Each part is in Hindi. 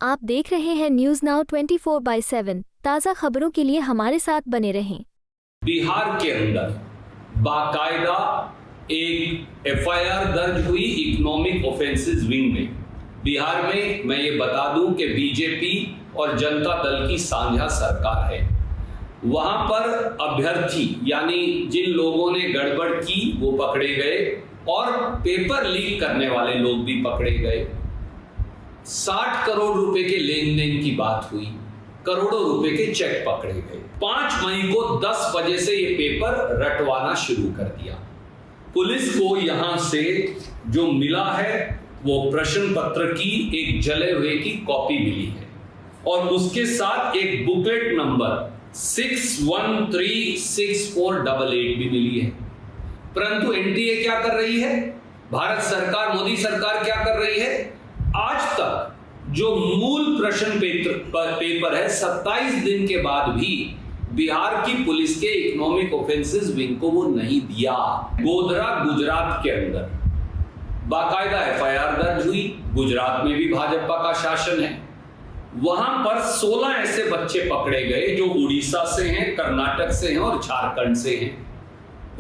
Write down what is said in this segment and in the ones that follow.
आप देख रहे हैं न्यूज नाउ 24/7। ताज़ा खबरों के लिए हमारे साथ बने रहें। बिहार के अंदर बाकायदा एक एफआईआर दर्ज हुई इकोनॉमिक ऑफेंसेस विंग में। बिहार में मैं ये बता दूं कि बीजेपी और जनता दल की साझा सरकार है। वहां पर अभ्यर्थी यानी जिन लोगों ने गड़बड़ की वो पकड़े गए और पेपर लीक करने वाले लोग भी पकड़े गए। 60 करोड़ रुपए के लेन देन की बात हुई, करोड़ों रुपए के चेक पकड़े गए। 5 मई को 10 बजे से ये पेपर रटवाना शुरू कर दिया। पुलिस को यहां से जो मिला है वो प्रश्न पत्र की एक जले हुए की कॉपी मिली है और उसके साथ एक बुकलेट नंबर 61364888 भी मिली है। परंतु एनटीए क्या कर रही है, भारत सरकार, मोदी सरकार क्या कर रही है, आज तक जो मूल प्रश्न पेपर है 27 दिन के बाद भी बिहार की पुलिस के इकोनॉमिक ऑफेंसेस विंग को वो नहीं दिया। गोधरा गुजरात के अंदर बाकायदा एफआईआर दर्ज हुई। गुजरात में भी भाजपा का शासन है। वहां पर 16 ऐसे बच्चे पकड़े गए जो उड़ीसा से हैं, कर्नाटक से हैं और झारखंड से हैं।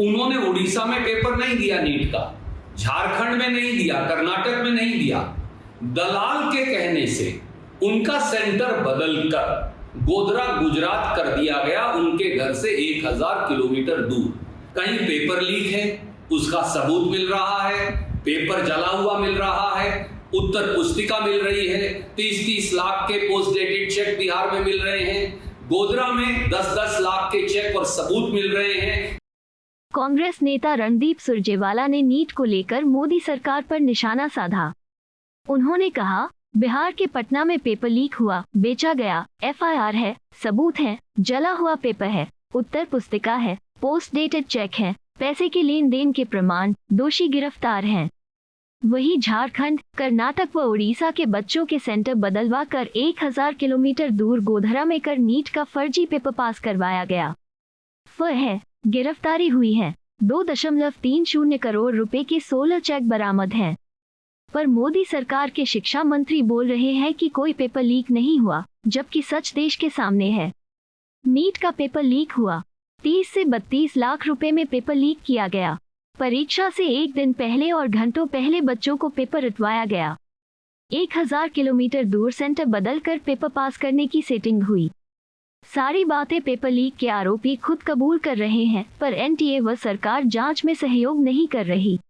उन्होंने उड़ीसा में पेपर नहीं दिया नीट का, झारखंड में नहीं दिया, कर्नाटक में नहीं दिया। दलाल के कहने से उनका सेंटर बदलकर गोधरा गुजरात कर दिया गया, उनके घर से 1000 किलोमीटर दूर। कहीं पेपर लीक है उसका सबूत मिल रहा है, पेपर जला हुआ मिल रहा है, उत्तर पुस्तिका मिल रही है, 30-30 लाख के पोस्ट डेटेड चेक बिहार में मिल रहे हैं, गोधरा में 10-10 लाख के चेक और सबूत मिल रहे हैं। कांग्रेस नेता रणदीप सुरजेवाला ने नीट को लेकर मोदी सरकार पर निशाना साधा। उन्होंने कहा, बिहार के पटना में पेपर लीक हुआ, बेचा गया, एफआईआर है, सबूत है, जला हुआ पेपर है, उत्तर पुस्तिका है, पोस्ट डेटेड चेक है, पैसे के लेन देन के प्रमाण, दोषी गिरफ्तार हैं। वहीं झारखंड, कर्नाटक व उड़ीसा के बच्चों के सेंटर बदलवा कर 1000 किलोमीटर दूर गोधरा में कर नीट का फर्जी पेपर पास करवाया गया। गिरफ्तारी हुई है। 2.30 करोड़ रुपए के 16 चेक बरामद हैं। पर मोदी सरकार के शिक्षा मंत्री बोल रहे हैं कि कोई पेपर लीक नहीं हुआ, जबकि सच देश के सामने है। नीट का पेपर लीक हुआ। 30 से 32 लाख रुपए में पेपर लीक किया गया। परीक्षा से एक दिन पहले और घंटों पहले बच्चों को पेपर रटवाया गया। 1000 किलोमीटर दूर सेंटर बदलकर पेपर पास करने की सेटिंग हुई। सारी बातें पेपर लीक के आरोपी खुद कबूल कर रहे हैं, पर एनटीए व सरकार जांच में सहयोग नहीं कर रही।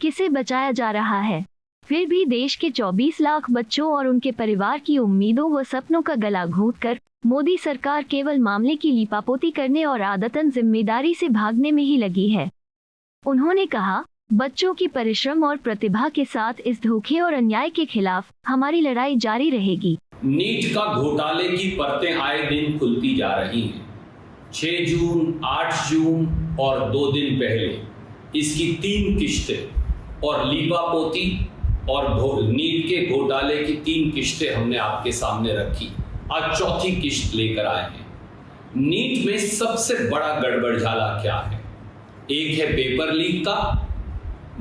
किसे बचाया जा रहा है? फिर भी देश के 24 लाख बच्चों और उनके परिवार की उम्मीदों व सपनों का गला घोंटकर मोदी सरकार केवल मामले की लीपापोती करने और आदतन जिम्मेदारी से भागने में ही लगी है। उन्होंने कहा, बच्चों की परिश्रम और प्रतिभा के साथ इस धोखे और अन्याय के खिलाफ हमारी लड़ाई जारी रहेगी। नीट का घोटाले की परतें आए दिन खुलती जा रही हैं। 6 जून, 8 जून और 2 दिन पहले इसकी 3 किश्तें और लीपापोती और नीट के घोटाले की 3 किश्तें हमने आपके सामने रखी। आज चौथी किश्त लेकर आए हैं। नीट में सबसे बड़ा गड़बड़झाला क्या है? एक है पेपर लीक का,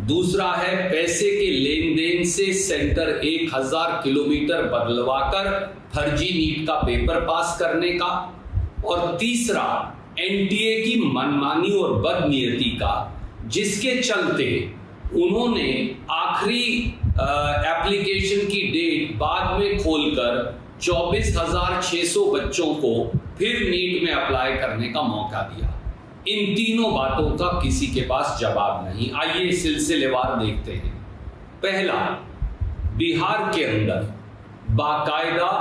दूसरा है पैसे के लेन देन से सेंटर 1000 किलोमीटर बदलवाकर फर्जी नीट का पेपर पास करने का, और तीसरा एनटीए की मनमानी और बदनीयती का, जिसके चलते उन्होंने आखिरी एप्लीकेशन की डेट बाद में खोलकर 24,600 बच्चों को फिर नीट में अप्लाई करने का मौका दिया। इन तीनों बातों का किसी के पास जवाब नहीं। आइए सिलसिलेवार देखते हैं। पहला, बिहार के अंदर बाकायदा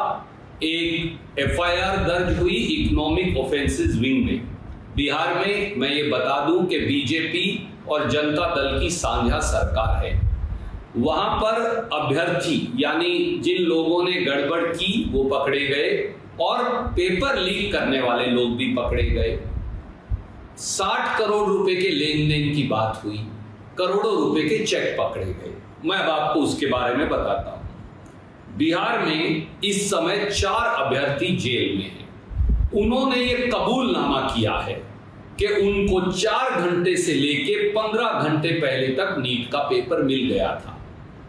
एक एफआईआर दर्ज हुई इकोनॉमिक ऑफेंसेस विंग में। बिहार में मैं ये बता दूं कि बीजेपी और जनता दल की साझा सरकार है। वहां पर अभ्यर्थी यानी जिन लोगों ने गड़बड़ की वो पकड़े गए और पेपर लीक करने वाले लोग भी पकड़े गए। 60 करोड़ रुपए के लेन देन की बात हुई, करोड़ों रुपए के चेक पकड़े गए। मैं अब आपको उसके बारे में बताता हूं। बिहार में इस समय 4 अभ्यर्थी जेल में हैं। उन्होंने ये कबूलनामा किया है कि उनको 4 घंटे से लेके 15 घंटे पहले तक नीट का पेपर मिल गया था,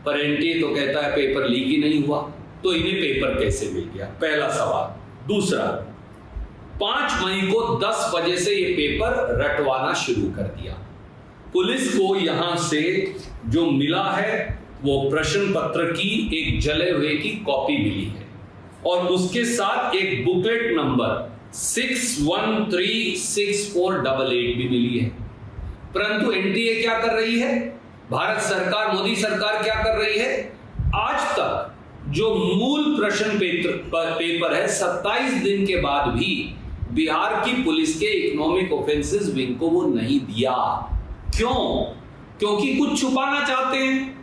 पर एनटीए तो कहता है पेपर लीक ही नहीं हुआ। तो इन्हें पेपर कैसे मिल गया, पहला सवाल। दूसरा, 5 मई को 10 बजे से ये पेपर रटवाना शुरू कर दिया। पुलिस को यहां से जो मिला है वो प्रश्न पत्र की एक जले हुए की कॉपी मिली है और उसके साथ एक बुकलेट नंबर 61364888 भी मिली है। परंतु एनटीए क्या कर रही है, भारत सरकार, मोदी सरकार क्या कर रही है, आज तक जो मूल प्रश्न पेपर है 27 दिन के बाद भी बिहार की पुलिस के इकोनॉमिक ऑफेंसेस विंग को वो नहीं दिया। क्यों? क्योंकि कुछ छुपाना चाहते हैं,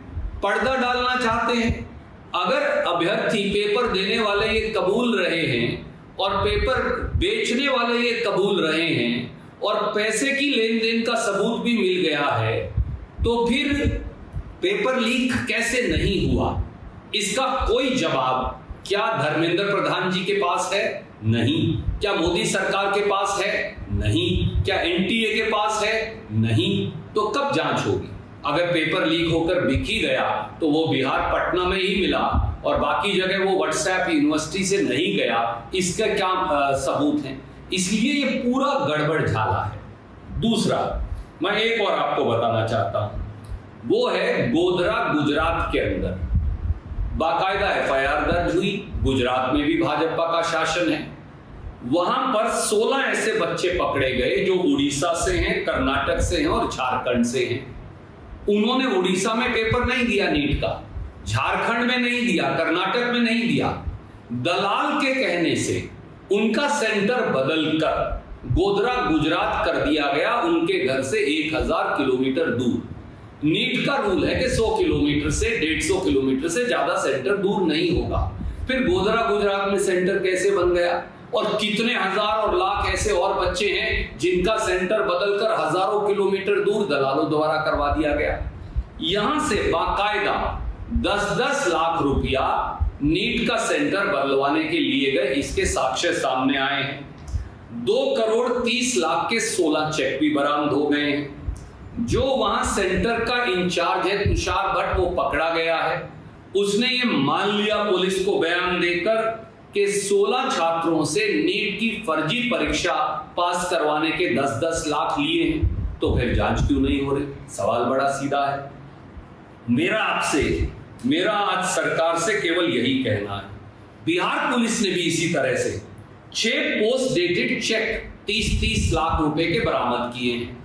पर्दा डालना चाहते हैं। अगर अभ्यर्थी पेपर देने वाले ये कबूल रहे हैं और पेपर बेचने वाले ये कबूल रहे हैं और पैसे की लेन देन का सबूत भी मिल गया है, तो फिर पेपर लीक कैसे नहीं हुआ? इसका कोई जवाब क्या धर्मेंद्र प्रधान जी के पास है? नहीं। क्या मोदी सरकार के पास है? नहीं। क्या एनटीए के पास है? नहीं। तो कब जांच होगी? अगर पेपर लीक होकर बिक ही गया तो वो बिहार पटना में ही मिला और बाकी जगह वो व्हाट्सएप यूनिवर्सिटी से नहीं गया, इसका क्या सबूत है? इसलिए ये पूरा गड़बड़ झाला है। दूसरा, मैं एक और आपको बताना चाहता हूं, वो है गोधरा गुजरात के अंदर बाकायदा एफआईआर दर्ज हुई। गुजरात में भी भाजपा का शासन है। वहां पर 16 ऐसे बच्चे पकड़े गए जो उड़ीसा से हैं, कर्नाटक से हैं और झारखंड से हैं। उन्होंने उड़ीसा में पेपर नहीं दिया नीट का, झारखंड में नहीं दिया, कर्नाटक में नहीं दिया। दलाल के कहने से उनका सेंटर बदलकर गोधरा गुजरात कर दिया गया, उनके घर से 1000 किलोमीटर दूर। नीट का रूल है कि 100 किलोमीटर से 150 किलोमीटर से ज्यादा सेंटर दूर नहीं होगा। फिर गोधरा गुजरात में सेंटर कैसे बन गया? और कितने हजार और लाख ऐसे और बच्चे हैं जिनका सेंटर बदलकर हजारों किलोमीटर दूर दलालों द्वारा करवा दिया गया। यहां से बाकायदा 10-10 लाख रुपया नीट का सेंटर बदलवाने के लिए गए, इसके साक्ष्य सामने आए हैं। 2,30,00,000 के 16 चेक भी बरामद हो गए हैं। जो वहां सेंटर का इंचार्ज है तुषार भट्ट, वो पकड़ा गया है। उसने ये मान लिया पुलिस को बयान देकर कि 16 छात्रों से नीट की फर्जी परीक्षा पास करवाने के 10-10 लाख लिए हैं। तो फिर जांच क्यों नहीं हो रही? सवाल बड़ा सीधा है। मेरा आज सरकार से केवल यही कहना है, बिहार पुलिस ने भी इसी तरह से 6 पोस्ट डेटेड चेक 30-30 लाख रुपए के बरामद किए हैं।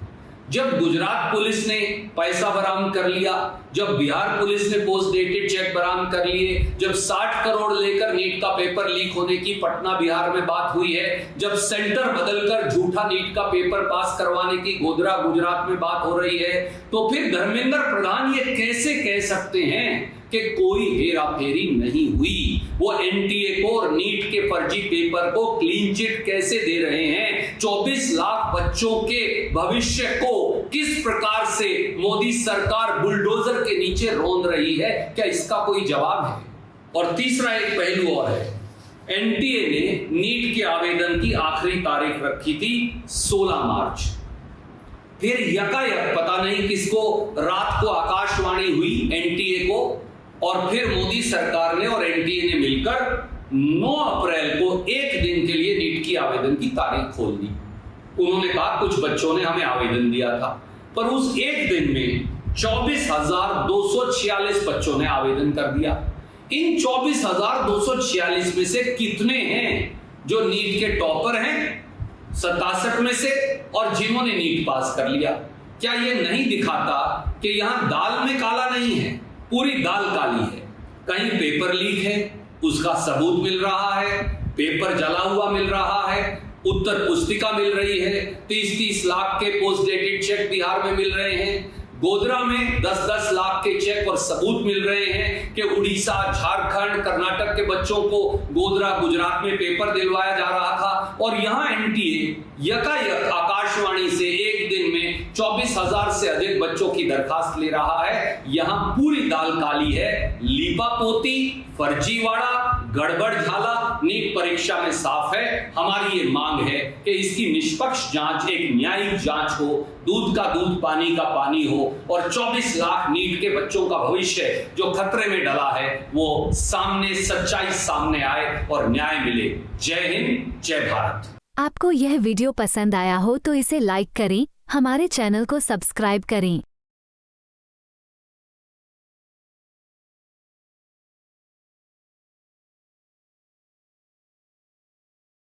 जब गुजरात पुलिस ने पैसा बरामद कर लिया, जब बिहार पुलिस ने पोस्ट डेटेड चेक बरामद कर लिए, जब 60 करोड़ लेकर नीट का पेपर लीक होने की पटना बिहार में बात हुई है, जब सेंटर बदलकर झूठा नीट का पेपर पास करवाने की गोधरा गुजरात में बात हो रही है, तो फिर धर्मेंद्र प्रधान ये कैसे कह सकते हैं कि कोई हेरा फेरी नहीं हुई? वो एनटीए को और नीट के फर्जी पेपर को क्लीन चिट कैसे दे रहे हैं? 24 लाख बच्चों के भविष्य को किस प्रकार से मोदी सरकार बुलडोजर के नीचे रौंद रही है? क्या इसका कोई जवाब है? और तीसरा एक पहलू और है, एनटीए ने नीट के आवेदन की आखिरी तारीख रखी थी 16 मार्च। फिर यकायक पता नहीं किसको रात को आकाशवाणी हुई एनटीए को, और फिर मोदी सरकार ने और एनटीए ने मिलकर 9 अप्रैल को एक दिन के लिए नीट की आवेदन की तारीख खोल दी। उन्होंने कहा कुछ बच्चों ने हमें आवेदन दिया था, पर उस एक दिन में 24,246 बच्चों ने आवेदन कर दिया। इन 24,246 में से कितने हैं जो नीट के टॉपर हैं 67 में से, और जिन्होंने नीट पास कर लिया? क्या यह नहीं दिखाता कि यहां दाल में काला नहीं है, पूरी दाल काली है? कहीं पेपर लीक है, उसका सबूत मिल रहा है, पेपर जला हुआ मिल रहा है, उत्तर पुस्तिका मिल रही है, 30-30 लाख के पोस्ट डेटेड चेक बिहार में मिल रहे हैं, गोधरा में 10-10 लाख के चेक और सबूत मिल रहे हैं कि उड़ीसा, झारखंड, कर्नाटक के बच्चों को गोधरा गुजरात में पेपर दिलवाया जा रहा था, और यहां एनटीए यकायक आकाशवाणी से एक दिन में 24,000 से अधिक बच्चों की दरखास्त ले रहा है। यहां पूरी दाल काली है। लीपापोती, फर्जीवाड़ा, गड़बड़ झाला नीट परीक्षा में साफ है। हमारी ये मांग है कि इसकी निष्पक्ष जांच, एक न्यायिक जांच हो, दूध का दूध पानी का पानी हो और 24 लाख नीट के बच्चों का भविष्य जो खतरे में डला है वो सामने, सच्चाई सामने आए और न्याय मिले। जय हिंद, जय भारत। आपको यह वीडियो पसंद आया हो तो इसे लाइक करें, हमारे चैनल को सब्सक्राइब करें।